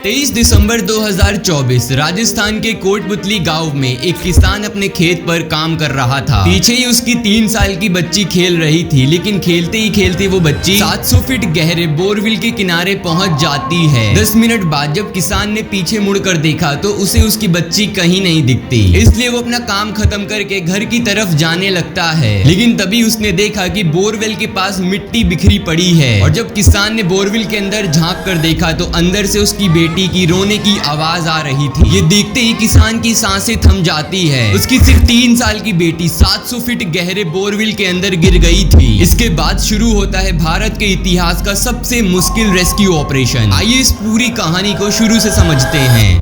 23 दिसंबर 2024 राजस्थान के कोटपुतली गांव में एक किसान अपने खेत पर काम कर रहा था। पीछे ही उसकी 3 साल की बच्ची खेल रही थी, लेकिन खेलते ही खेलते वो बच्ची 700 फीट गहरे बोरवेल के किनारे पहुंच जाती है। 10 मिनट बाद जब किसान ने पीछे मुड़कर देखा तो उसे उसकी बच्ची कहीं नहीं दिखती, इसलिए वो अपना काम खत्म करके घर की तरफ जाने लगता है। लेकिन तभी उसने देखा कि बोरवेल के पास मिट्टी बिखरी पड़ी है, और जब किसान ने बोरवेल के अंदर झांक कर देखा तो अंदर से उसकी बेटी की रोने की आवाज आ रही थी। ये देखते ही किसान की सांसें थम जाती है। उसकी सिर्फ 3 साल की बेटी 700 फीट गहरे बोरवेल के अंदर गिर गई थी। इसके बाद शुरू होता है भारत के इतिहास का सबसे मुश्किल रेस्क्यू ऑपरेशन। आइए इस पूरी कहानी को शुरू से समझते हैं।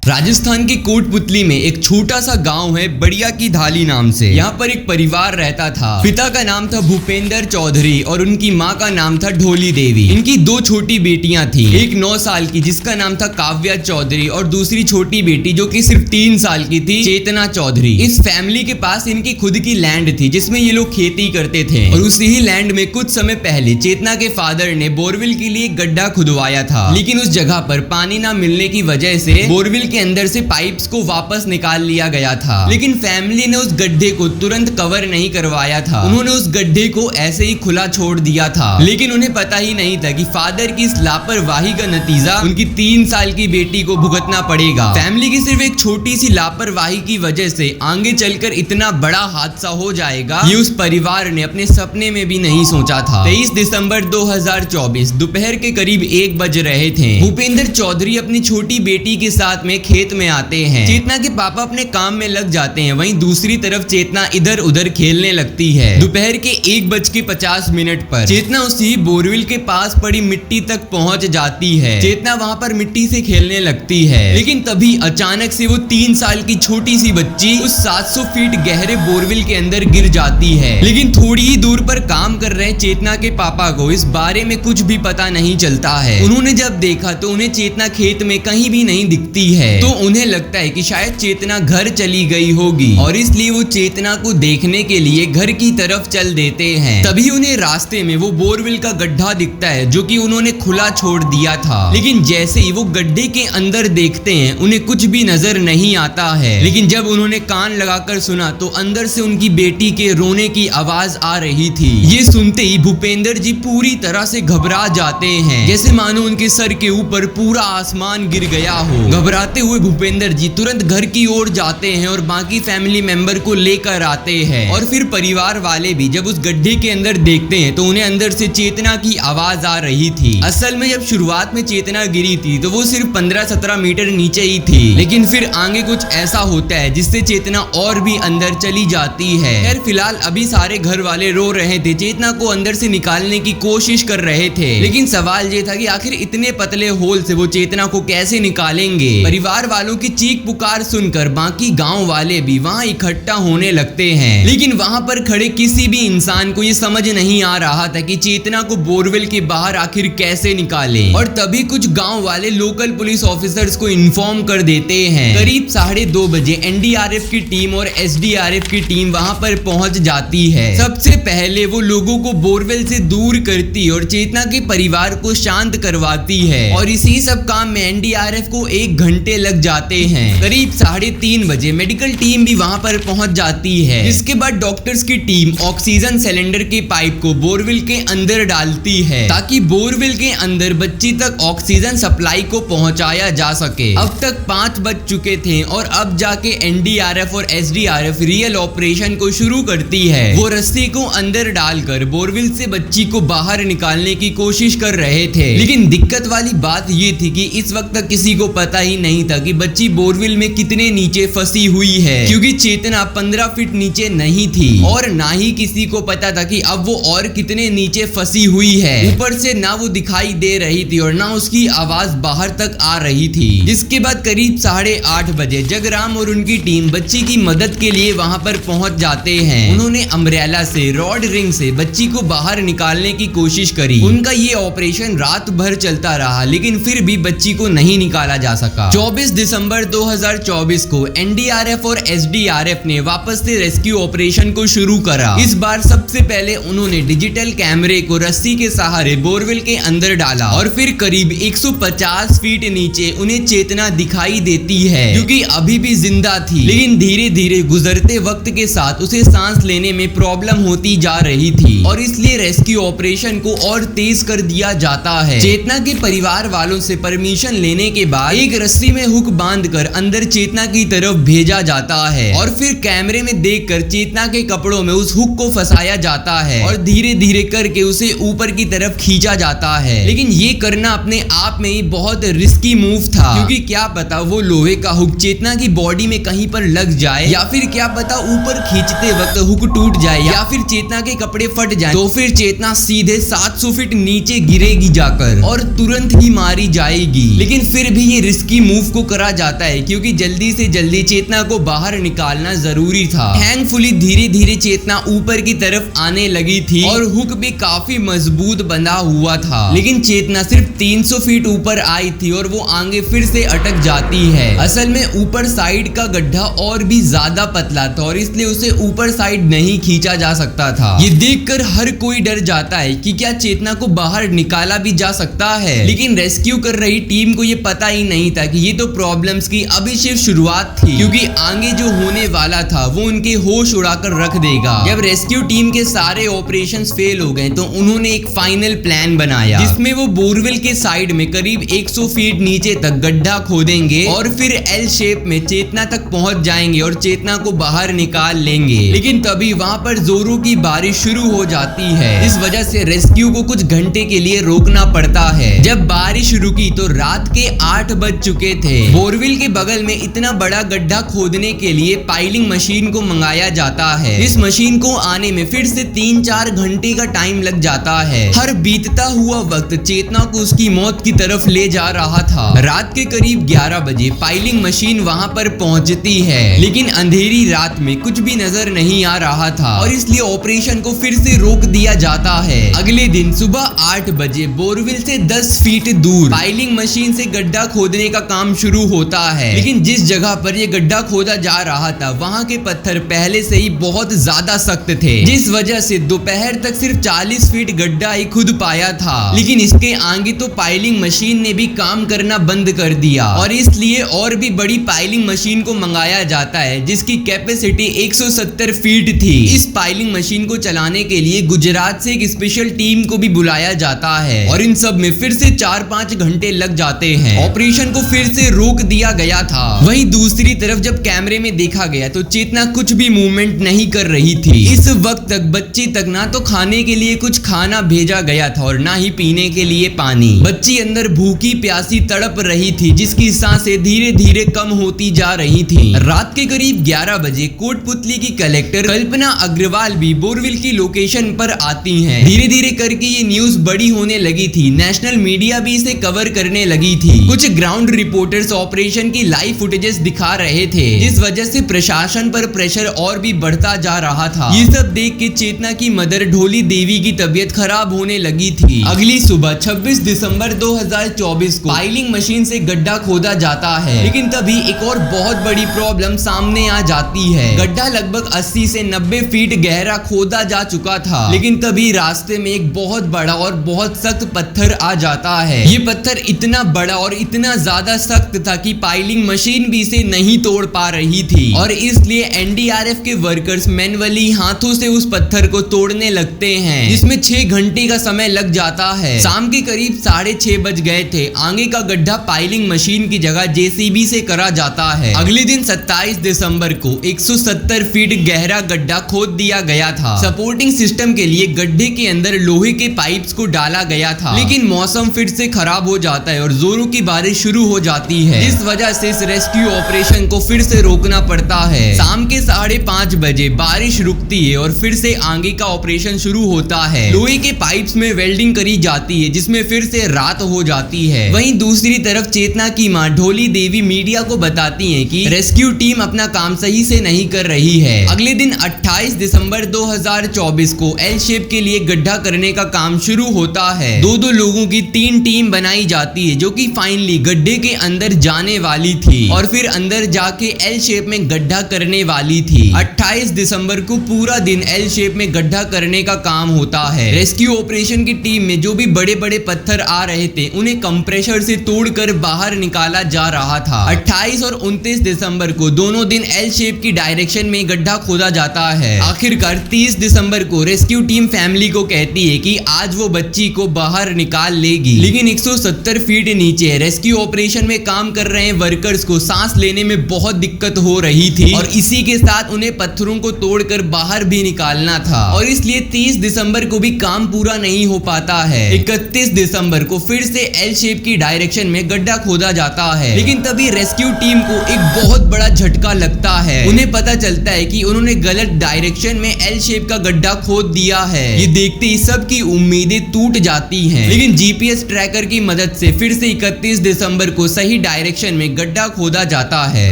राजस्थान के कोटपुतली में एक छोटा सा गांव है बढ़िया की धाली नाम से। यहाँ पर एक परिवार रहता था। पिता का नाम था भूपेंद्र चौधरी और उनकी माँ का नाम था ढोली देवी। इनकी 2 छोटी बेटियां थी, एक 9 साल की जिसका नाम था काव्या चौधरी और दूसरी छोटी बेटी जो कि सिर्फ 3 साल की थी, चेतना चौधरी। इस फैमिली के पास इनकी खुद की लैंड थी जिसमें ये लोग खेती करते थे, और उसी ही लैंड में कुछ समय पहले चेतना के फादर ने बोरवेल के लिए गड्ढा खुदवाया था। लेकिन उस जगह पर पानी न मिलने की वजह से बोरवेल के अंदर से पाइप्स को वापस निकाल लिया गया था। लेकिन फैमिली ने उस गड्ढे को तुरंत कवर नहीं करवाया था। उन्होंने उस गड्ढे को ऐसे ही खुला छोड़ दिया था। लेकिन उन्हें पता ही नहीं था कि फादर की इस लापरवाही का नतीजा उनकी 3 साल की बेटी को भुगतना पड़ेगा। फैमिली की सिर्फ एक छोटी सी लापरवाही की वजह से आगे चलकर इतना बड़ा हादसा हो जाएगा, ये उस परिवार ने अपने सपने में भी नहीं सोचा था। 23 दिसंबर 2024 दोपहर के करीब 1 बज रहे थे। भूपेंद्र चौधरी अपनी छोटी बेटी के साथ में खेत में आते हैं। चेतना के पापा अपने काम में लग जाते हैं, वहीं दूसरी तरफ चेतना इधर उधर खेलने लगती है। दोपहर के 1:50 पर चेतना उसी बोरवेल के पास पड़ी मिट्टी तक पहुंच जाती है। चेतना वहां पर मिट्टी से खेलने लगती है, लेकिन तभी अचानक से वो 3 साल की छोटी सी बच्ची उस 700 फीट गहरे बोरवेल के अंदर गिर जाती है। लेकिन थोड़ी ही दूर पर काम कर रहे चेतना के पापा को इस बारे में कुछ भी पता नहीं चलता है। उन्होंने जब देखा तो उन्हें चेतना खेत में कहीं भी नहीं दिखती है, तो उन्हें लगता है कि शायद चेतना घर चली गई होगी, और इसलिए वो चेतना को देखने के लिए घर की तरफ चल देते हैं। तभी उन्हें रास्ते में वो बोरवेल का गड्ढा दिखता है जो कि उन्होंने खुला छोड़ दिया था। लेकिन जैसे ही वो गड्ढे के अंदर देखते हैं उन्हें कुछ भी नजर नहीं आता है। लेकिन जब उन्होंने कान लगाकर सुना तो अंदर से उनकी बेटी के रोने की आवाज आ रही थी। ये सुनते ही भूपेंद्र जी पूरी तरह से घबरा जाते हैं, जैसे मानो उनके सर के ऊपर पूरा आसमान गिर गया हो। घबराते हुए भूपेंद्र जी तुरंत घर की ओर जाते हैं और बाकी फैमिली मेंबर को लेकर आते हैं। और फिर परिवार वाले भी जब उस गड्ढे के अंदर देखते हैं तो उन्हें अंदर से चेतना की आवाज आ रही थी। असल में जब शुरुआत में चेतना गिरी थी तो वो सिर्फ 15-17 मीटर नीचे ही थी, लेकिन फिर आगे कुछ ऐसा होता है जिससे चेतना और भी अंदर चली जाती है। खैर फिलहाल अभी सारे घर वाले रो रहे थे, चेतना को अंदर से निकालने की कोशिश कर रहे थे। लेकिन सवाल ये था कि आखिर इतने पतले होल से वो चेतना को कैसे निकालेंगे। परिवार वालों की चीख पुकार सुनकर बाकी गांव वाले भी वहां इकट्ठा होने लगते हैं। लेकिन वहां पर खड़े किसी भी इंसान को ये समझ नहीं आ रहा था कि चेतना को बोरवेल के बाहर आखिर कैसे निकालें। और तभी कुछ गांव वाले लोकल पुलिस ऑफिसर्स को इन्फॉर्म कर देते हैं। करीब 2:30 बजे एनडीआरएफ की टीम और एसडीआरएफ की टीम वहां पर पहुंच जाती है। सबसे पहले वो लोगों को बोरवेल से दूर करती और चेतना के परिवार को शांत करवाती है, और इसी सब काम में एनडीआरएफ को 1 घंटे लग जाते हैं। करीब 3:30 बजे मेडिकल टीम भी वहां पर पहुंच जाती है। इसके बाद डॉक्टर्स की टीम ऑक्सीजन सिलेंडर के पाइप को बोरवेल के अंदर डालती है ताकि बोरवेल के अंदर बच्ची तक ऑक्सीजन सप्लाई को पहुंचाया जा सके। अब तक 5 बज चुके थे और अब जाके एनडीआरएफ और एसडीआरएफ रियल ऑपरेशन को शुरू करती है। वो रस्सी को अंदर डालकर बोरवेल से बच्ची को बाहर निकालने की कोशिश कर रहे थे। लेकिन दिक्कत वाली बात ये थी कि इस वक्त तक किसी को पता ही नहीं था कि बच्ची बोरवेल में कितने नीचे फंसी हुई है, क्योंकि चेतना 15 फीट नीचे नहीं थी, और ना ही किसी को पता था कि अब वो और कितने नीचे फंसी हुई है। ऊपर से ना वो दिखाई दे रही थी और ना उसकी आवाज बाहर तक आ रही थी। जिसके बाद करीब 8:30 बजे जगराम और उनकी टीम बच्ची की मदद के लिए वहां पर पहुंच जाते हैं। उन्होंने अम्ब्रेला से रॉड रिंग से बच्ची को बाहर निकालने की कोशिश करी। उनका ये ऑपरेशन रात भर चलता रहा, लेकिन फिर भी बच्ची को नहीं निकाला जा सका। 24 दिसंबर 2024 को एनडीआरएफ और एसडीआरएफ ने वापस से रेस्क्यू ऑपरेशन को शुरू करा। इस बार सबसे पहले उन्होंने डिजिटल कैमरे को रस्सी के सहारे बोरवेल के अंदर डाला और फिर करीब 150 फीट नीचे उन्हें चेतना दिखाई देती है, क्योंकि अभी भी जिंदा थी, लेकिन धीरे धीरे गुजरते वक्त के साथ उसे सांस लेने में प्रॉब्लम होती जा रही थी और इसलिए रेस्क्यू ऑपरेशन को और तेज कर दिया जाता है। चेतना के परिवार वालों से परमिशन लेने के बाद एक रस्सी में हुक बांधकर अंदर चेतना की तरफ भेजा जाता है और फिर कैमरे में देखकर चेतना के कपड़ों में उस हुक को फंसाया जाता है और धीरे धीरे करके उसे ऊपर की तरफ खींचा जाता है। लेकिन ये करना अपने आप में ही बहुत रिस्की मूव था, क्योंकि क्या पता वो लोहे का हुक चेतना की बॉडी में कहीं पर लग जाए या फिर क्या पता ऊपर खींचते वक्त हुक टूट जाए या फिर चेतना के कपड़े फट जाए तो फिर चेतना सीधे 700 फीट नीचे गिरेगी जाकर और तुरंत ही मारी जाएगी। लेकिन फिर भी ये रिस्की मूव को करा जाता है, क्योंकि जल्दी से जल्दी चेतना को बाहर निकालना जरूरी था। थैंकफुली धीरे धीरे चेतना ऊपर की तरफ आने लगी थी और हुक भी काफी मजबूत बंधा हुआ था, लेकिन चेतना सिर्फ 300 फीट ऊपर आई थी और वो आगे फिर से अटक जाती है। असल में ऊपर साइड का गड्ढा और भी ज्यादा पतला था और इसलिए उसे ऊपर साइड नहीं खींचा जा सकता था। ये देखकर हर कोई डर जाता है कि क्या चेतना को बाहर निकाला भी जा सकता है, लेकिन रेस्क्यू कर रही टीम को ये पता ही नहीं था कि ये तो प्रॉब्लम्स की अभी सिर्फ शुरुआत थी, क्योंकि आगे जो होने वाला था वो उनके होश उड़ाकर रख देगा। जब रेस्क्यू टीम के सारे ऑपरेशंस फेल हो गए तो उन्होंने एक फाइनल प्लान बनाया, जिसमें वो बोरवेल के साइड में करीब 100 फीट नीचे तक गड्ढा खोदेंगे और फिर एल शेप में चेतना तक पहुंच जाएंगे और चेतना को बाहर निकाल लेंगे। लेकिन तभी वहां पर जोरों की बारिश शुरू हो जाती है। इस वजह से रेस्क्यू को कुछ घंटे के लिए रोकना पड़ता है। जब बारिश रुकी तो रात के 8 बज चुके थे। बोरवेल के बगल में इतना बड़ा गड्ढा खोदने के लिए पाइलिंग मशीन को मंगाया जाता है। इस मशीन को आने में फिर से 3-4 घंटे का टाइम लग जाता है। हर बीतता हुआ वक्त चेतना को उसकी मौत की तरफ ले जा रहा था। रात के करीब 11 बजे पाइलिंग मशीन वहां पर पहुंचती है, लेकिन अंधेरी रात में कुछ भी नजर नहीं आ रहा था और इसलिए ऑपरेशन को फिर से रोक दिया जाता है। अगले दिन सुबह 8 बजे बोरवेल से 10 फीट दूर पाइलिंग मशीन से गड्ढा खोदने का काम शुरू होता है, लेकिन जिस जगह पर यह गड्ढा खोदा जा रहा था वहां के पत्थर पहले से ही बहुत ज्यादा सख्त थे, जिस वजह से दोपहर तक सिर्फ 40 फीट गड्ढा ही खुद पाया था। लेकिन इसके आगे तो पाइलिंग मशीन ने भी काम करना बंद कर दिया और इसलिए और भी बड़ी पाइलिंग मशीन को मंगाया जाता है, जिसकी कैपेसिटी 170 फीट थी। इस पाइलिंग मशीन को चलाने के लिए गुजरात से एक स्पेशल टीम को भी बुलाया जाता है और इन सब में फिर से 4-5 घंटे लग जाते हैं। ऑपरेशन को फिर से रोक दिया गया था। वहीं दूसरी तरफ जब कैमरे में देखा गया तो चेतना कुछ भी मूवमेंट नहीं कर रही थी। इस वक्त तक बच्ची तक ना तो खाने के लिए कुछ खाना भेजा गया था और ना ही पीने के लिए पानी। बच्ची अंदर भूखी प्यासी तड़प रही थी, जिसकी सांसें धीरे धीरे कम होती जा रही थी। रात के करीब 11 बजे कोटपुतली की कलेक्टर कल्पना अग्रवाल भी बोरवेल की लोकेशन पर आती हैं। धीरे धीरे करके ये न्यूज बड़ी होने लगी थी। नेशनल मीडिया भी इसे कवर करने लगी थी। कुछ ग्राउंड रिपोर्टर्स ऑपरेशन की लाइव फुटेजेस दिखा रहे थे, जिस वजह से प्रशासन पर प्रेशर और भी बढ़ता जा रहा था। ये सब देख के चेतना की मदर ढोली देवी की तबीयत खराब होने लगी थी। अगली सुबह 26 दिसंबर 2024 को पाइलिंग मशीन से गड्ढा खोदा जाता है, लेकिन तभी एक और बहुत बड़ी प्रॉब्लम सामने आ जाती है। गड्ढा लगभग 80 से 90 फीट गहरा खोदा जा चुका था, लेकिन तभी रास्ते में एक बहुत बड़ा और बहुत सख्त पत्थर आ जाता है। ये पत्थर इतना बड़ा और इतना ज्यादा सख्त था कि पाइलिंग मशीन भी इसे नहीं तोड़ पा रही थी और इसलिए एनडीआरएफ के वर्कर्स मैन्युअली हाथों से उस पत्थर को तोड़ने लगते हैं, जिसमें 6 घंटे का समय लग जाता है। शाम के करीब 6:30 बज गए थे। आगे का गड्ढा पाइलिंग मशीन की जगह जेसीबी से करा जाता है। अगले दिन 27 दिसंबर को 170 फीट गहरा गड्ढा खोद दिया गया था। सपोर्टिंग सिस्टम के लिए गड्ढे के अंदर लोहे के पाइप्स को डाला गया था, लेकिन मौसम फिर से खराब हो जाता है और जोरों की बारिश शुरू हो जाती है, जिस वजह से इस रेस्क्यू ऑपरेशन को फिर से रोकना पड़ता है। शाम के 5:30 बजे बारिश रुकती है और फिर से आगे का ऑपरेशन शुरू होता है। लोहे के पाइप्स में वेल्डिंग करी जाती है, जिसमें फिर से रात हो जाती है। वहीं दूसरी तरफ चेतना की मां ढोली देवी मीडिया को बताती है कि रेस्क्यू टीम अपना काम सही से नहीं कर रही है। अगले दिन 28 दिसंबर 2024 को एल शेप के लिए गड्ढा करने का काम शुरू होता है। दो लोगों की 3 टीम बनाई जाती है, जो कि फाइनली गड्ढे के अंदर अंदर जाने वाली थी और फिर अंदर जाके एल शेप में गड्ढा करने वाली थी। 28 दिसंबर को पूरा दिन एल शेप में गड्ढा करने का काम होता है। रेस्क्यू ऑपरेशन की टीम में जो भी बड़े बड़े पत्थर आ रहे थे उन्हें कंप्रेशर से तोड़कर बाहर निकाला जा रहा था। 28 और 29 दिसंबर को दोनों दिन एल शेप की डायरेक्शन में गड्ढा खोदा जाता है। आखिरकार 30 दिसंबर को रेस्क्यू टीम फैमिली को कहती है कि आज वो बच्ची को बाहर निकाल लेगी, लेकिन 170 फीट नीचे रेस्क्यू ऑपरेशन में काम कर रहे वर्कर्स को सांस लेने में बहुत दिक्कत हो रही थी और इसी के साथ उन्हें पत्थरों को तोड़कर बाहर भी निकालना था और इसलिए 30 दिसंबर को भी काम पूरा नहीं हो पाता है। 31 दिसंबर को फिर से एल शेप की डायरेक्शन में गड्ढा खोदा जाता है, लेकिन तभी रेस्क्यू टीम को एक बहुत बड़ा झटका लगता है। उन्हें पता चलता है कि उन्होंने गलत डायरेक्शन में एल शेप का गड्ढा खोद दिया है। ये देखते ही सबकी उम्मीदें टूट जाती हैं, लेकिन जीपीएस ट्रैकर की मदद से फिर से 31 दिसंबर को सही डायरेक्शन में गड्ढा खोदा जाता है।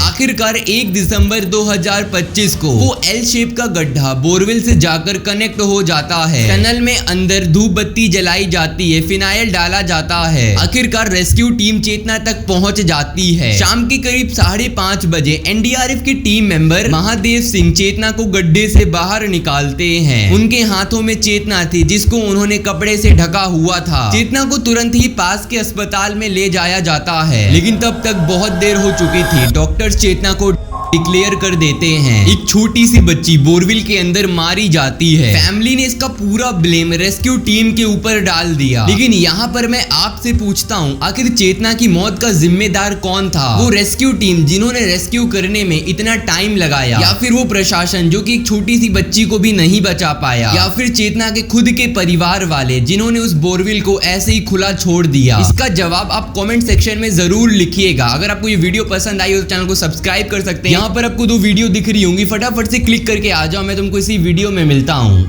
आखिरकार 1 दिसंबर 2025 को वो एल शेप का गड्ढा बोरवेल से जाकर कनेक्ट हो जाता है। टनल में अंदर धूप बत्ती जलाई जाती है, फिनाइल डाला जाता है। आखिरकार रेस्क्यू टीम चेतना तक पहुंच जाती है। शाम के करीब 5:30 बजे एनडीआरएफ की टीम मेंबर महादेव सिंह चेतना को गड्ढे से बाहर निकालते हैं। उनके हाथों में चेतना थी जिसको उन्होंने कपड़े से ढका हुआ था। चेतना को तुरंत ही पास के अस्पताल में ले जाया जाता है, लेकिन तब तक बहुत देर हो चुकी थी। डॉक्टर्स चेतना को डिक्लेयर कर देते हैं। एक छोटी सी बच्ची बोरवेल के अंदर मारी जाती है। फैमिली ने इसका पूरा ब्लेम रेस्क्यू टीम के ऊपर डाल दिया, लेकिन यहाँ पर मैं आपसे पूछता हूँ आखिर चेतना की मौत का जिम्मेदार कौन था? वो रेस्क्यू टीम जिन्होंने रेस्क्यू करने में इतना टाइम लगाया, या फिर वो प्रशासन जो कि एक छोटी सी बच्ची को भी नहीं बचा पाया, या फिर चेतना के खुद के परिवार वाले जिन्होंने उस बोरवेल को ऐसे ही खुला छोड़ दिया? इसका जवाब आप कॉमेंट सेक्शन में जरूर लिखिएगा। अगर आपको ये वीडियो पसंद आई हो तो चैनल को सब्सक्राइब कर सकते हैं। यहाँ पर आपको 2 वीडियो दिख रही होंगी, फटाफट से क्लिक करके आ जाओ। मैं तुमको इसी वीडियो में मिलता हूँ।